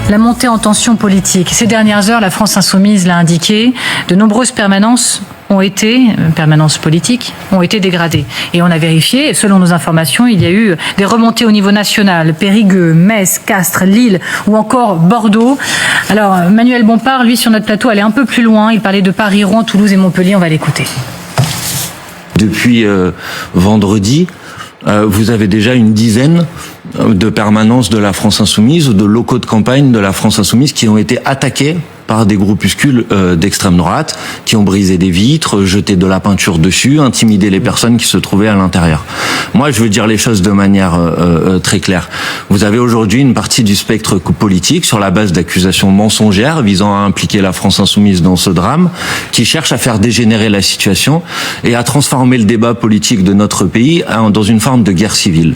La montée en tension politique. Ces dernières heures, la France Insoumise l'a indiqué, de nombreuses permanences politiques ont été dégradées. Et on a vérifié, et selon nos informations, il y a eu des remontées au niveau national, Périgueux, Metz, Castres, Lille ou encore Bordeaux. Alors, Manuel Bompard, lui, sur notre plateau, allait un peu plus loin. Il parlait de Paris, Rouen, Toulouse et Montpellier. On va l'écouter. Depuis vendredi, vous avez déjà une dizaine de permanences de la France Insoumise ou de locaux de campagne de la France Insoumise qui ont été attaqués par des groupuscules d'extrême droite qui ont brisé des vitres, jeté de la peinture dessus, intimidé les personnes qui se trouvaient à l'intérieur. Moi, je veux dire les choses de manière très claire. Vous avez aujourd'hui une partie du spectre politique sur la base d'accusations mensongères visant à impliquer la France Insoumise dans ce drame, qui cherche à faire dégénérer la situation et à transformer le débat politique de notre pays dans une forme de guerre civile.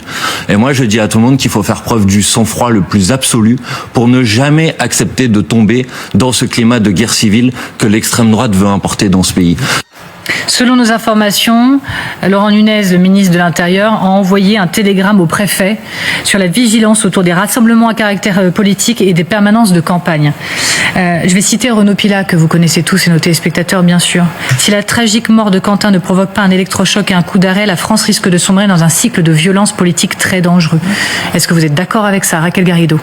Et moi, je dis à tout le monde qu'il faut faire preuve du sang-froid le plus absolu pour ne jamais accepter de tomber dans ce climat de guerre civile que l'extrême droite veut importer dans ce pays. Selon nos informations, Laurent Nunez, le ministre de l'Intérieur, a envoyé un télégramme au préfet sur la vigilance autour des rassemblements à caractère politique et des permanences de campagne. Je vais citer Renaud Pilat, que vous connaissez tous et nos téléspectateurs bien sûr. Si la tragique mort de Quentin ne provoque pas un électrochoc et un coup d'arrêt, la France risque de sombrer dans un cycle de violence politique très dangereux. Est-ce que vous êtes d'accord avec ça, Raquel Garrido ?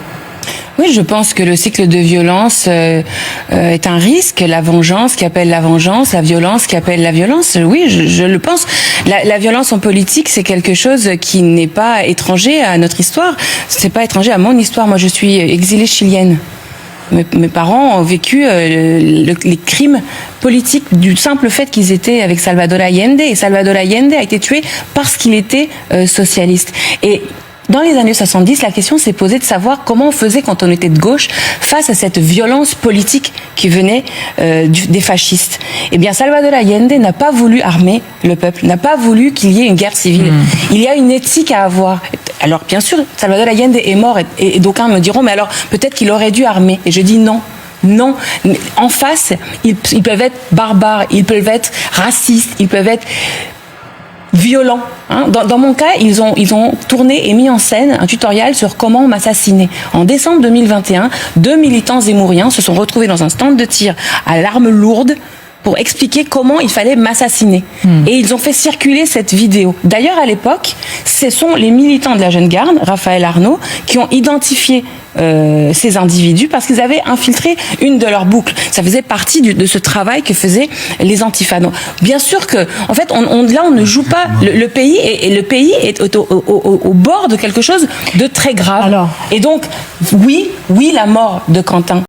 Oui, je pense que le cycle de violence est un risque. La vengeance qui appelle la vengeance, la violence qui appelle la violence. Oui, je le pense. La violence en politique, c'est quelque chose qui n'est pas étranger à notre histoire. C'est pas étranger à mon histoire. Moi, je suis exilée chilienne. Mes parents ont vécu les crimes politiques du simple fait qu'ils étaient avec Salvador Allende. Et Salvador Allende a été tué parce qu'il était socialiste. Et dans les années 70, la question s'est posée de savoir comment on faisait quand on était de gauche face à cette violence politique qui venait des fascistes. Eh bien, Salvador Allende n'a pas voulu armer le peuple, n'a pas voulu qu'il y ait une guerre civile. Il y a une éthique à avoir. Alors, bien sûr, Salvador Allende est mort et d'aucuns me diront, mais alors peut-être qu'il aurait dû armer. Et je dis non. Non, en face, ils peuvent être barbares, ils peuvent être racistes, ils peuvent être violents. Hein. Dans mon cas, ils ont tourné et mis en scène un tutoriel sur comment m'assassiner. En décembre 2021, 2 militants zémouriens se sont retrouvés dans un stand de tir à l'arme lourde pour expliquer comment il fallait m'assassiner. Et ils ont fait circuler cette vidéo. D'ailleurs, à l'époque, ce sont les militants de la Jeune Garde, Raphaël Arnaud, qui ont identifié ces individus parce qu'ils avaient infiltré une de leurs boucles. Ça faisait partie de ce travail que faisaient les antifas. Bien sûr que, en fait, là, on ne joue pas le pays et le pays est au bord de quelque chose de très grave. Alors. Et donc, oui, la mort de Quentin